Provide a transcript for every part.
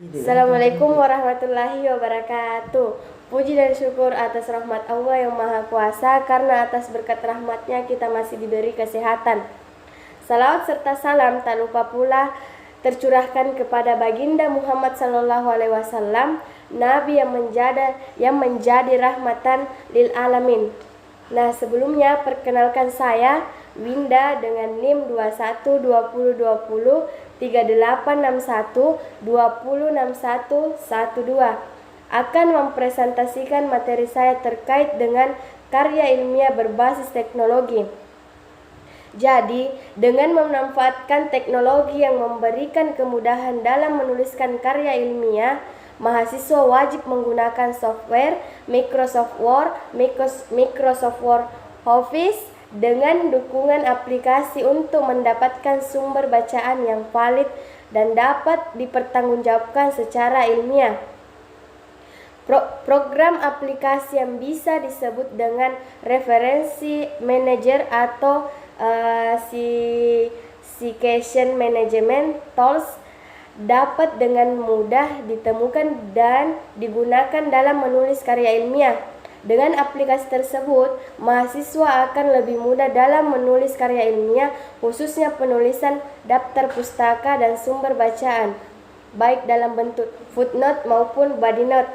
Assalamualaikum warahmatullahi wabarakatuh. Puji dan syukur atas rahmat Allah yang Maha Kuasa, karena atas berkat rahmatnya kita masih diberi kesehatan. Salawat serta salam tak lupa pula tercurahkan kepada baginda Muhammad SAW, Nabi yang menjadi rahmatan lil alamin. Nah, sebelumnya perkenalkan saya Winda dengan NIM 212020 3861 206112 akan mempresentasikan materi saya terkait dengan karya ilmiah berbasis teknologi. Jadi, dengan memanfaatkan teknologi yang memberikan kemudahan dalam menuliskan karya ilmiah, mahasiswa wajib menggunakan software Microsoft Word, Microsoft Word Office dengan dukungan aplikasi untuk mendapatkan sumber bacaan yang valid dan dapat dipertanggungjawabkan secara ilmiah. Program aplikasi yang bisa disebut dengan referensi manager atau citation management tools dapat dengan mudah ditemukan dan digunakan dalam menulis karya ilmiah. Dengan aplikasi tersebut, mahasiswa akan lebih mudah dalam menulis karya ilmiah, khususnya penulisan daftar pustaka dan sumber bacaan, baik dalam bentuk footnote maupun body note.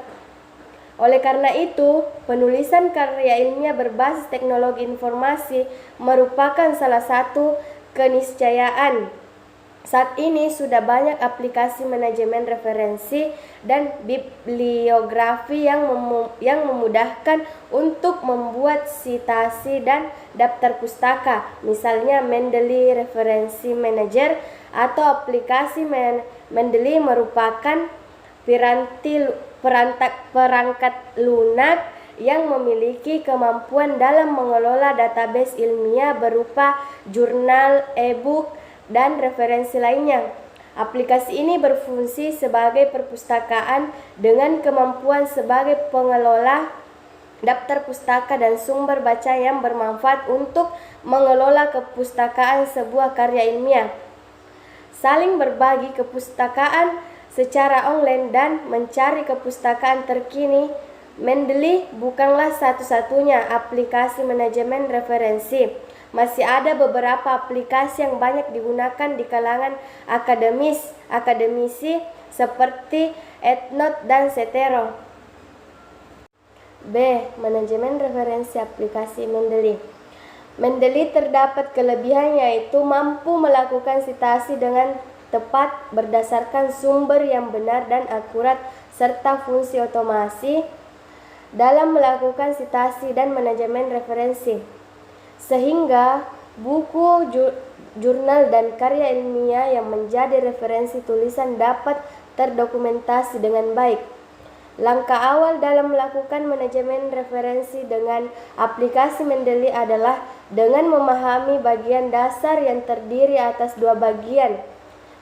Oleh karena itu, penulisan karya ilmiah berbasis teknologi informasi merupakan salah satu keniscayaan. Saat ini sudah banyak aplikasi manajemen referensi dan bibliografi yang memudahkan untuk membuat citasi dan daftar pustaka. Misalnya Mendeley Referensi Manager atau aplikasi Mendeley merupakan perangkat lunak yang memiliki kemampuan dalam mengelola database ilmiah berupa jurnal, e-book, dan referensi lainnya. Aplikasi ini berfungsi sebagai perpustakaan dengan kemampuan sebagai pengelola daftar pustaka dan sumber baca yang bermanfaat untuk mengelola kepustakaan sebuah karya ilmiah, saling berbagi kepustakaan secara online, dan mencari kepustakaan terkini. Mendeley bukanlah satu-satunya aplikasi manajemen referensi. Masih ada beberapa aplikasi yang banyak digunakan di kalangan akademisi seperti EndNote dan Zotero. B. Manajemen referensi aplikasi Mendeley. Mendeley terdapat kelebihan, yaitu mampu melakukan citasi dengan tepat berdasarkan sumber yang benar dan akurat, serta fungsi otomasi dalam melakukan citasi dan manajemen referensi, sehingga buku, jurnal, dan karya ilmiah yang menjadi referensi tulisan dapat terdokumentasi dengan baik. Langkah awal dalam melakukan manajemen referensi dengan aplikasi Mendeley adalah dengan memahami bagian dasar yang terdiri atas dua bagian.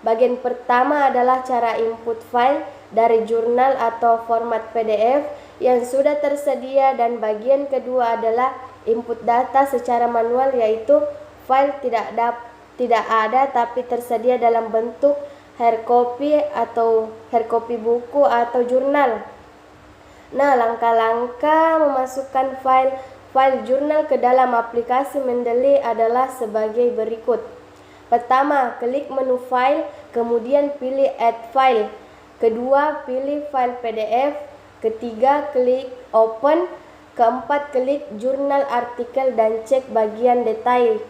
Bagian pertama adalah cara input file dari jurnal atau format PDF yang sudah tersedia, dan bagian kedua adalah input data secara manual, yaitu file tidak ada tapi tersedia dalam bentuk hardcopy atau hardcopy buku atau jurnal. Nah, langkah-langkah memasukkan file jurnal ke dalam aplikasi Mendeley adalah sebagai berikut. Pertama, klik menu file, kemudian pilih add file. Kedua, pilih file PDF. Ketiga, klik open. Keempat, klik jurnal artikel dan cek bagian detail.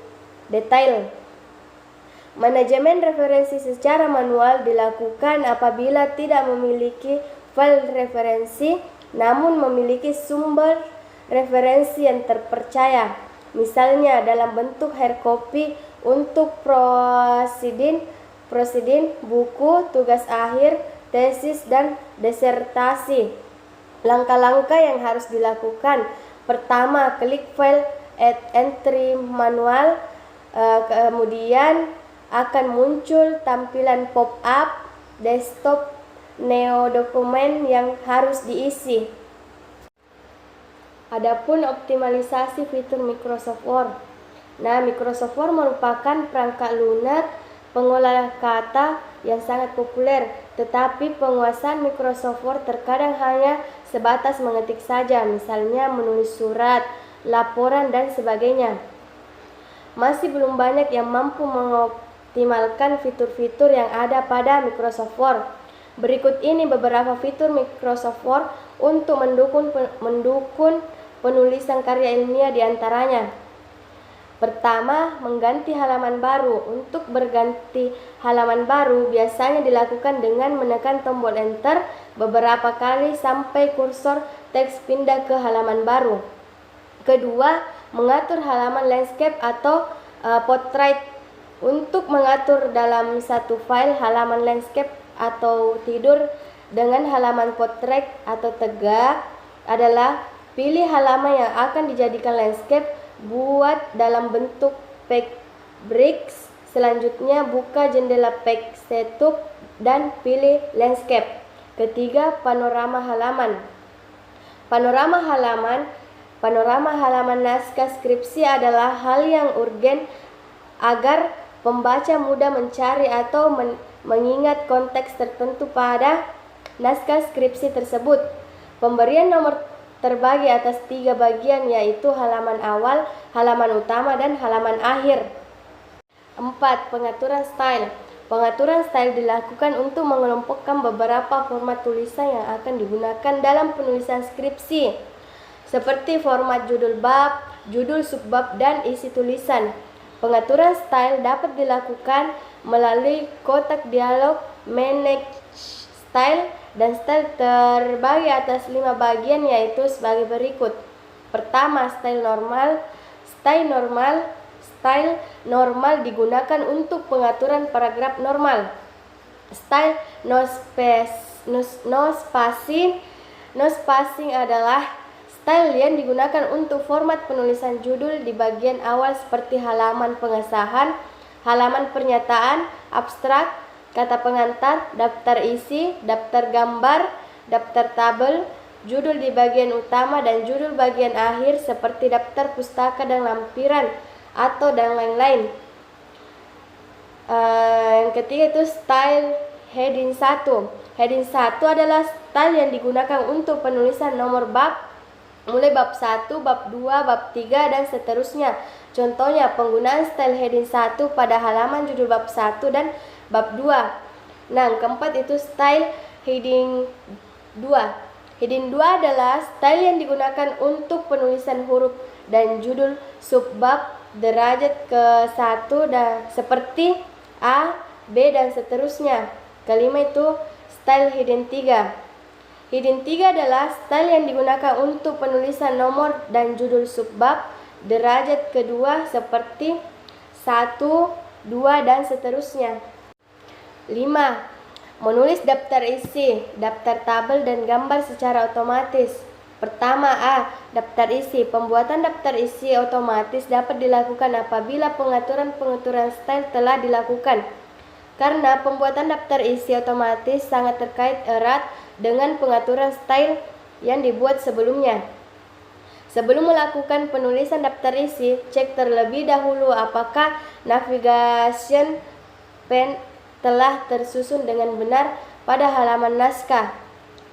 Manajemen referensi secara manual dilakukan apabila tidak memiliki file referensi namun memiliki sumber referensi yang terpercaya, misalnya dalam bentuk hardcopy untuk prosidin, buku, tugas akhir, tesis, dan disertasi. Langkah-langkah yang harus dilakukan: pertama, klik file add entry manual, kemudian akan muncul tampilan pop-up desktop neo dokumen yang harus diisi. Adapun optimalisasi fitur Microsoft Word. Nah, Microsoft Word merupakan perangkat lunak pengolah kata yang sangat populer, tetapi penguasaan Microsoft Word terkadang hanya sebatas mengetik saja, misalnya menulis surat, laporan, dan sebagainya. Masih belum banyak yang mampu mengoptimalkan fitur-fitur yang ada pada Microsoft Word. Berikut ini beberapa fitur Microsoft Word untuk mendukung penulisan karya ilmiah diantaranya. Pertama, mengganti halaman baru. Untuk berganti halaman baru biasanya dilakukan dengan menekan tombol Enter beberapa kali sampai kursor teks pindah ke halaman baru. Kedua, mengatur halaman landscape atau portrait. Untuk mengatur dalam satu file halaman landscape atau tidur dengan halaman portrait atau tegak adalah pilih halaman yang akan dijadikan landscape, buat dalam bentuk page bricks. Selanjutnya buka jendela page setup dan pilih landscape. Ketiga, panorama halaman. Panorama halaman naskah skripsi adalah hal yang urgen agar pembaca mudah mencari atau mengingat konteks tertentu pada naskah skripsi tersebut. Pemberian nomor terbagi atas 3 bagian, yaitu halaman awal, halaman utama, dan halaman akhir. 4. Pengaturan style. Pengaturan style dilakukan untuk mengelompokkan beberapa format tulisan yang akan digunakan dalam penulisan skripsi, seperti format judul bab, judul subbab, dan isi tulisan. Pengaturan style dapat dilakukan melalui kotak dialog, manage style, dan style terbagi atas 5 bagian, yaitu sebagai berikut. Pertama, style normal. Style normal digunakan untuk pengaturan paragraf normal. Style no spacing adalah style yang digunakan untuk format penulisan judul di bagian awal seperti halaman pengesahan, halaman pernyataan, abstrak, kata pengantar, daftar isi, daftar gambar, daftar tabel, judul di bagian utama, dan judul bagian akhir seperti daftar pustaka dan lampiran atau dan lain-lain. Yang ketiga itu style heading 1. Heading 1 adalah style yang digunakan untuk penulisan nomor bab, mulai bab 1, bab 2, bab 3, dan seterusnya. Contohnya, penggunaan style heading 1 pada halaman judul bab 1 dan bab 2. Nah, keempat itu style heading 2. Heading 2 adalah style yang digunakan untuk penulisan huruf dan judul subbab derajat ke-1 dan seperti A, B, dan seterusnya. Kelima itu style heading 3. Heading 3 adalah style yang digunakan untuk penulisan nomor dan judul subbab derajat kedua seperti 1, 2, dan seterusnya. 5. Menulis daftar isi, daftar tabel, dan gambar secara otomatis. Pertama, A. Daftar isi. Pembuatan daftar isi otomatis dapat dilakukan apabila pengaturan style telah dilakukan. Karena pembuatan daftar isi otomatis sangat terkait erat dengan pengaturan style yang dibuat sebelumnya. Sebelum melakukan penulisan daftar isi, cek terlebih dahulu apakah navigation pen telah tersusun dengan benar pada halaman naskah.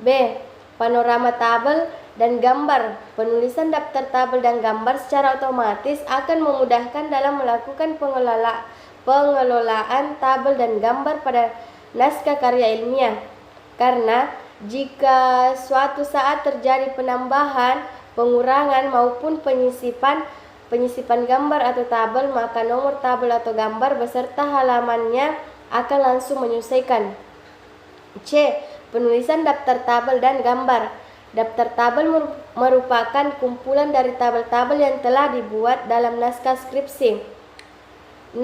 B. Panorama tabel dan gambar. Penulisan daftar tabel dan gambar secara otomatis akan memudahkan dalam melakukan pengelolaan tabel dan gambar pada naskah karya ilmiah. Karena jika suatu saat terjadi penambahan, pengurangan, maupun penyisipan gambar atau tabel, maka nomor tabel atau gambar beserta halamannya akan langsung menyelesaikan. C. Penulisan daftar tabel dan gambar. Daftar tabel merupakan kumpulan dari tabel-tabel yang telah dibuat dalam naskah skripsi. 6.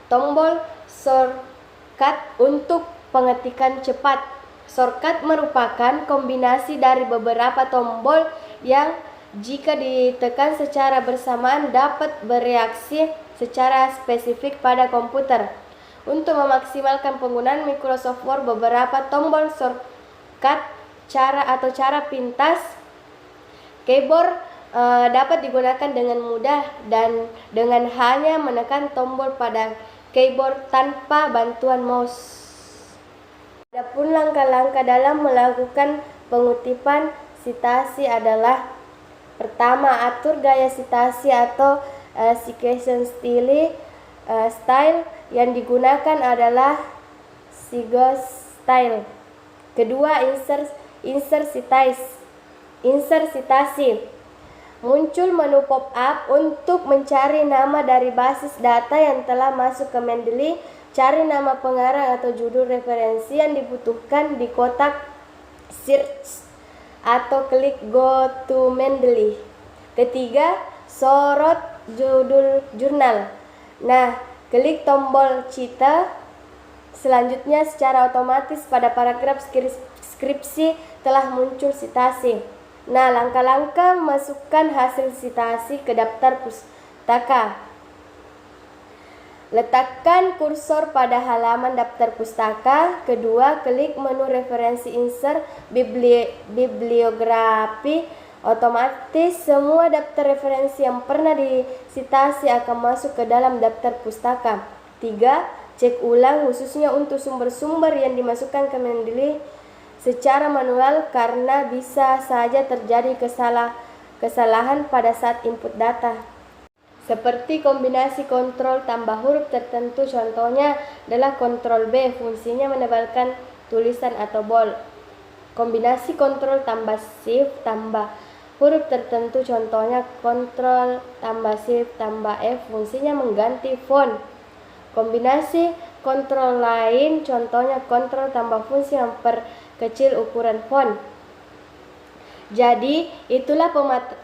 Tombol shortcut untuk pengetikan cepat. Shortcut merupakan kombinasi dari beberapa tombol yang jika ditekan secara bersamaan dapat bereaksi secara spesifik pada komputer. Untuk memaksimalkan penggunaan Microsoft Word, beberapa tombol shortcut cara pintas keyboard dapat digunakan dengan mudah dan dengan hanya menekan tombol pada keyboard tanpa bantuan mouse. Adapun langkah-langkah dalam melakukan pengutipan sitasi adalah: pertama, atur gaya sitasi atau citation style yang digunakan adalah Sigo style. Kedua, insert citasi. Muncul menu pop-up untuk mencari nama dari basis data yang telah masuk ke Mendeley. Cari nama pengarang atau judul referensi yang dibutuhkan di kotak search atau klik go to Mendeley. Ketiga, sorot judul jurnal. Nah, klik tombol cita. Selanjutnya secara otomatis pada paragraf skripsi telah muncul citasi. Nah, langkah-langkah memasukkan hasil citasi ke daftar pustaka. Letakkan kursor pada halaman daftar pustaka. Kedua, klik menu referensi insert bibliografi. Otomatis semua daftar referensi yang pernah disitasi akan masuk ke dalam daftar pustaka. 3. Cek ulang khususnya untuk sumber-sumber yang dimasukkan ke Mendeley secara manual karena bisa saja terjadi kesalahan pada saat input data. Seperti kombinasi kontrol tambah huruf tertentu, contohnya adalah Ctrl B, fungsinya menebalkan tulisan atau bold. Kombinasi kontrol tambah shift tambah huruf tertentu, contohnya Ctrl tambah shift tambah F, fungsinya mengganti font. Kombinasi kontrol lain, contohnya Ctrl tambah fungsi memperkecil ukuran font. Jadi, itulah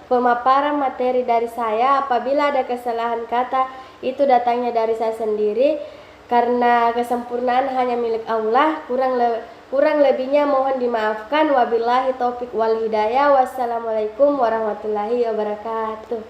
pemaparan materi dari saya. Apabila ada kesalahan kata, itu datangnya dari saya sendiri. Karena kesempurnaan hanya milik Allah. Kurang lebihnya mohon dimaafkan. Wabillahi taufiq wal hidayah. Wassalamualaikum warahmatullahi wabarakatuh.